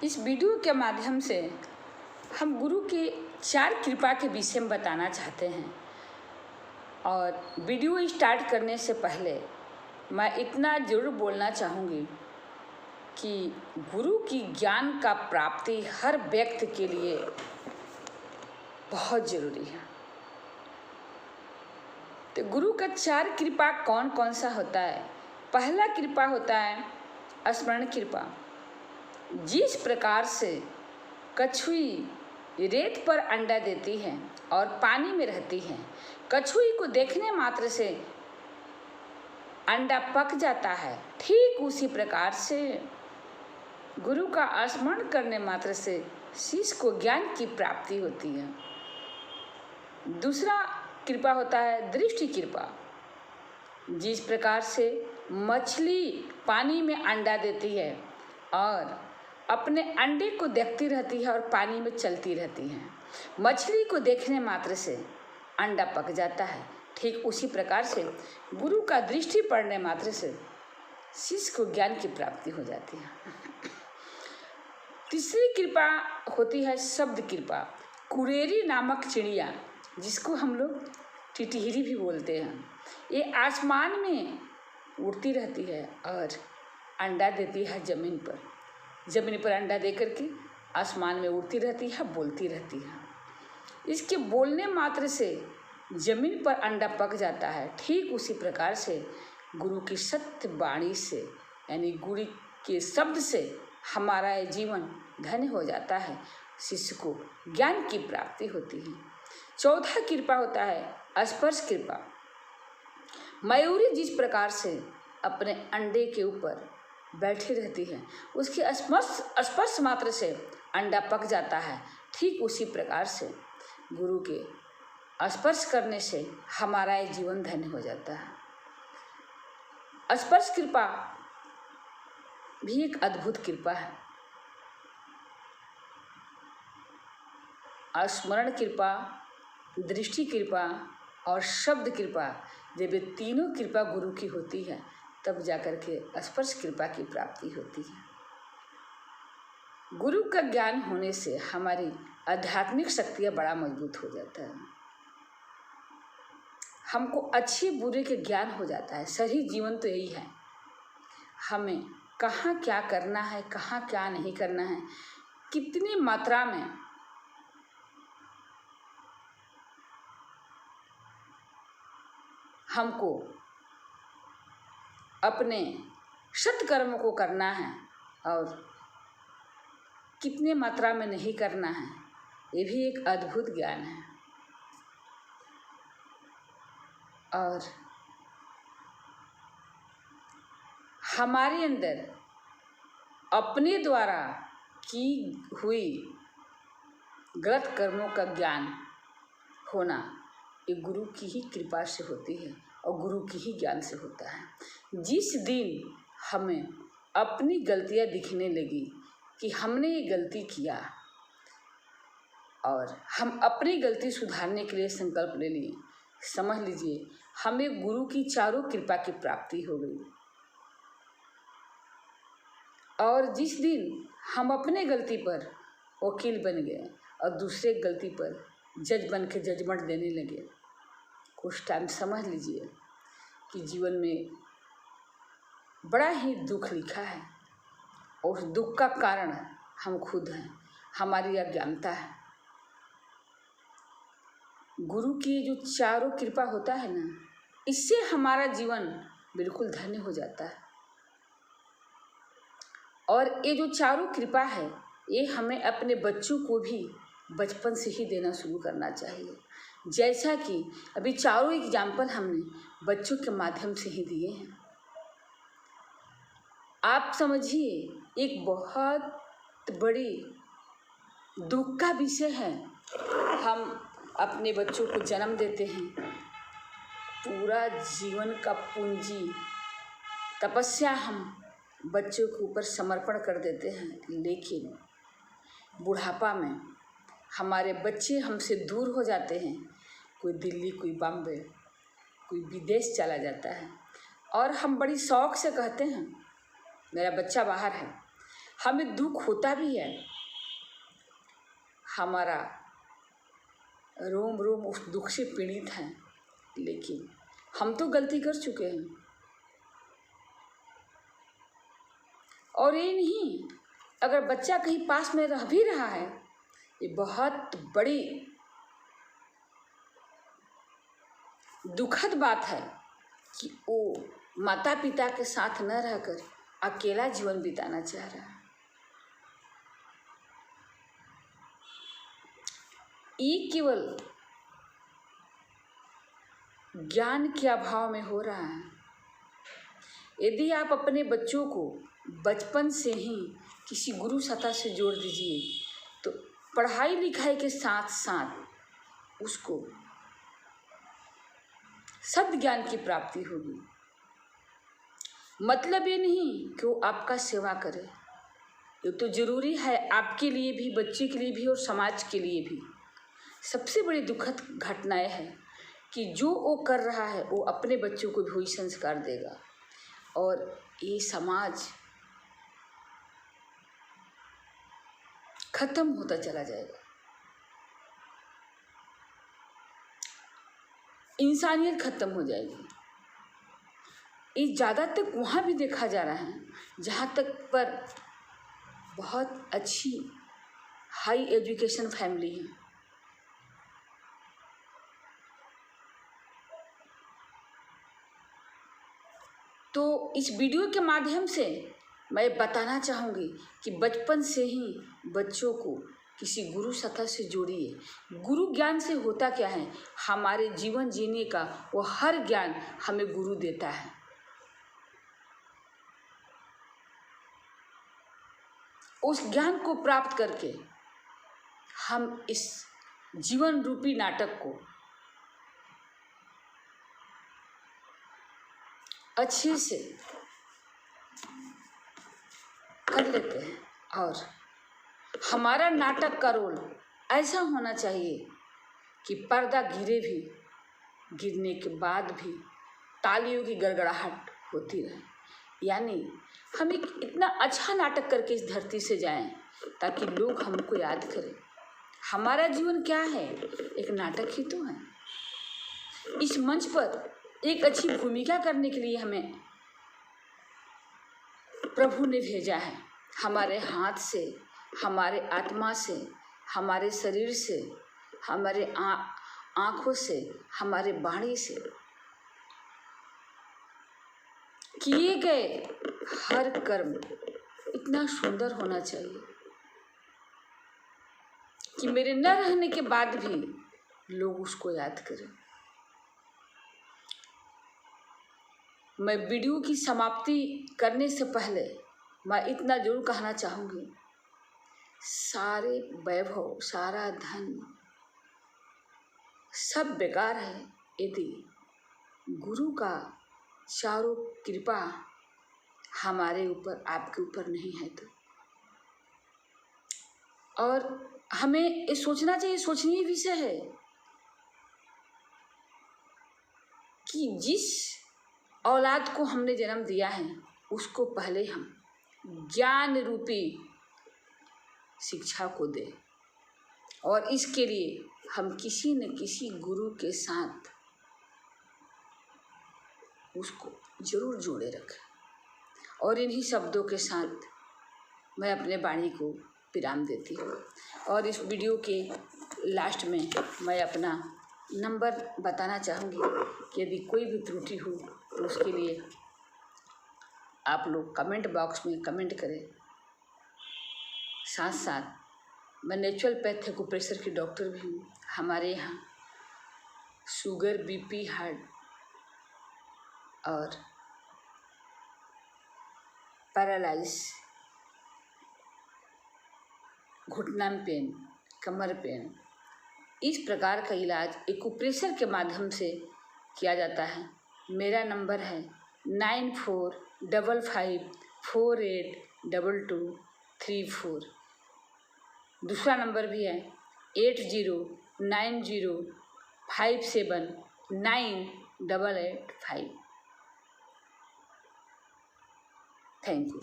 इस वीडियो के माध्यम से हम गुरु के 4 कृपा के विषय में बताना चाहते हैं। और वीडियो स्टार्ट करने से पहले मैं इतना ज़रूर बोलना चाहूँगी कि गुरु की ज्ञान का प्राप्ति हर व्यक्ति के लिए बहुत ज़रूरी है। तो गुरु का 4 कृपा कौन कौन सा होता है। पहला कृपा होता है स्मरण कृपा। जिस प्रकार से कछुई रेत पर अंडा देती है और पानी में रहती है, कछुई को देखने मात्र से अंडा पक जाता है, ठीक उसी प्रकार से गुरु का स्मरण करने मात्र से शिष्य को ज्ञान की प्राप्ति होती है। दूसरा कृपा होता है दृष्टि कृपा। जिस प्रकार से मछली पानी में अंडा देती है और अपने अंडे को देखती रहती है और पानी में चलती रहती है, मछली को देखने मात्र से अंडा पक जाता है, ठीक उसी प्रकार से गुरु का दृष्टि पड़ने मात्र से शिष्य को ज्ञान की प्राप्ति हो जाती है। तीसरी कृपा होती है शब्द कृपा। कुरेरी नामक चिड़िया, जिसको हम लोग टिटहिरी भी बोलते हैं, ये आसमान में उड़ती रहती है और अंडा देती है ज़मीन पर अंडा दे करके आसमान में उड़ती रहती है, बोलती रहती है। इसके बोलने मात्र से ज़मीन पर अंडा पक जाता है, ठीक उसी प्रकार से गुरु की सत्य वाणी से यानी गुरु के शब्द से हमारा ये जीवन धन्य हो जाता है, शिष्य को ज्ञान की प्राप्ति होती है। चौथा कृपा होता है स्पर्श कृपा। मयूरी जिस प्रकार से अपने अंडे के ऊपर बैठी रहती है, उसके स्पर्श मात्र से अंडा पक जाता है, ठीक उसी प्रकार से गुरु के स्पर्श करने से हमारा ये जीवन धन्य हो जाता है। स्पर्श कृपा भी एक अद्भुत कृपा है। स्मरण कृपा, दृष्टि कृपा और शब्द कृपा, जब ये तीनों कृपा गुरु की होती है तब जाकर के स्पर्श कृपा की प्राप्ति होती है। गुरु का ज्ञान होने से हमारी आध्यात्मिक शक्तियाँ बड़ा मजबूत हो जाता है। हमको अच्छे बुरे के ज्ञान हो जाता है। सही जीवन तो यही है, हमें कहाँ क्या करना है, कहाँ क्या नहीं करना है, कितनी मात्रा में हमको अपने सत्कर्मों को करना है और कितने मात्रा में नहीं करना है, ये भी एक अद्भुत ज्ञान है। और हमारे अंदर अपने द्वारा की हुई गलत कर्मों का ज्ञान होना ये गुरु की ही कृपा से होती है और गुरु की ही ज्ञान से होता है। जिस दिन हमें अपनी गलतियां दिखने लगी कि हमने ये गलती किया और हम अपनी गलती सुधारने के लिए संकल्प ले लिए, समझ लीजिए हमें गुरु की चारों कृपा की प्राप्ति हो गई। और जिस दिन हम अपने गलती पर वकील बन गए और दूसरे गलती पर जज बन के जजमेंट देने लगे, कुछ टाइम समझ लीजिए कि जीवन में बड़ा ही दुख लिखा है और उस दुख का कारण हम खुद हैं, हमारी अज्ञानता है। गुरु की जो चारों कृपा होता है ना, इससे हमारा जीवन बिल्कुल धन्य हो जाता है। और ये जो चारों कृपा है ये हमें अपने बच्चों को भी बचपन से ही देना शुरू करना चाहिए। जैसा कि अभी चारों एग्जाम्पल हमने बच्चों के माध्यम से ही दिए हैं। आप समझिए एक बहुत बड़ी दुख का विषय है, हम अपने बच्चों को जन्म देते हैं, पूरा जीवन का पूंजी तपस्या हम बच्चों के ऊपर समर्पण कर देते हैं, लेकिन बुढ़ापा में हमारे बच्चे हमसे दूर हो जाते हैं। कोई दिल्ली, कोई बॉम्बे, कोई विदेश चला जाता है और हम बड़ी शौक से कहते हैं मेरा बच्चा बाहर है, हमें दुख होता भी है, हमारा रोम रोम उस दुख से पीड़ित है, लेकिन हम तो गलती कर चुके हैं। और ये नहीं, अगर बच्चा कहीं पास में रह भी रहा है, ये बहुत बड़ी दुखद बात है कि वो माता पिता के साथ न रहकर अकेला जीवन बिताना चाह रहा है। ये केवल ज्ञान के अभाव में हो रहा है। यदि आप अपने बच्चों को बचपन से ही किसी गुरु सत्ता से जोड़ दीजिए तो पढ़ाई लिखाई के साथ साथ उसको सद ज्ञान की प्राप्ति होगी। मतलब ये नहीं कि वो आपका सेवा करे, ये तो जरूरी है आपके लिए भी, बच्चे के लिए भी और समाज के लिए भी। सबसे बड़ी दुखद घटनाएं है कि जो वो कर रहा है वो अपने बच्चों को भी वही संस्कार देगा और ये समाज खत्म होता चला जाएगा। इंसानियत खत्म हो जाएगी। ये ज़्यादा तक वहाँ भी देखा जा रहा है जहाँ तक पर बहुत अच्छी हाई एजुकेशन फैमिली है। तो इस वीडियो के माध्यम से मैं बताना चाहूँगी कि बचपन से ही बच्चों को किसी गुरु सत्ता से जोड़िए। गुरु ज्ञान से होता क्या है, हमारे जीवन जीने का वो हर ज्ञान हमें गुरु देता है। उस ज्ञान को प्राप्त करके हम इस जीवन रूपी नाटक को अच्छे से कर लेते हैं और हमारा नाटक का रोल ऐसा होना चाहिए कि पर्दा गिरे भी, गिरने के बाद भी तालियों की गड़गड़ाहट होती रहे। यानी हम एक इतना अच्छा नाटक करके इस धरती से जाएं ताकि लोग हमको याद करें। हमारा जीवन क्या है, एक नाटक ही तो है। इस मंच पर एक अच्छी भूमिका करने के लिए हमें प्रभु ने भेजा है। हमारे हाथ से, हमारे आत्मा से, हमारे शरीर से, हमारे आँखों से, हमारे वाणी से किए गए हर कर्म इतना सुंदर होना चाहिए कि मेरे न रहने के बाद भी लोग उसको याद करें। मैं वीडियो की समाप्ति करने से पहले मैं इतना जरूर कहना चाहूँगी, सारे वैभव, सारा धन सब बेकार है यदि गुरु का चारों कृपा हमारे ऊपर, आपके ऊपर नहीं है तो। और हमें ये सोचना चाहिए, सोचनीय विषय है कि जिस औलाद को हमने जन्म दिया है उसको पहले हम ज्ञान रूपी शिक्षा को दें और इसके लिए हम किसी न किसी गुरु के साथ उसको जरूर जोड़े रखें। और इन्हीं शब्दों के साथ मैं अपने वाणी को विराम देती हूँ। और इस वीडियो के लास्ट में मैं अपना नंबर बताना चाहूँगी कि यदि कोई भी त्रुटि हो तो उसके लिए आप लोग कमेंट बॉक्स में कमेंट करें। साथ साथ मैं नेचुरोपैथ एक्यूप्रेशर की डॉक्टर भी हूँ। हमारे यहाँ शुगर, बीपी, हार्ट और पैरालाइज, घुटना पेन, कमर पेन, इस प्रकार का इलाज एक्यूप्रेशर के माध्यम से किया जाता है। मेरा नंबर है 9455482234। दूसरा नंबर भी है 8090579885। Thank you.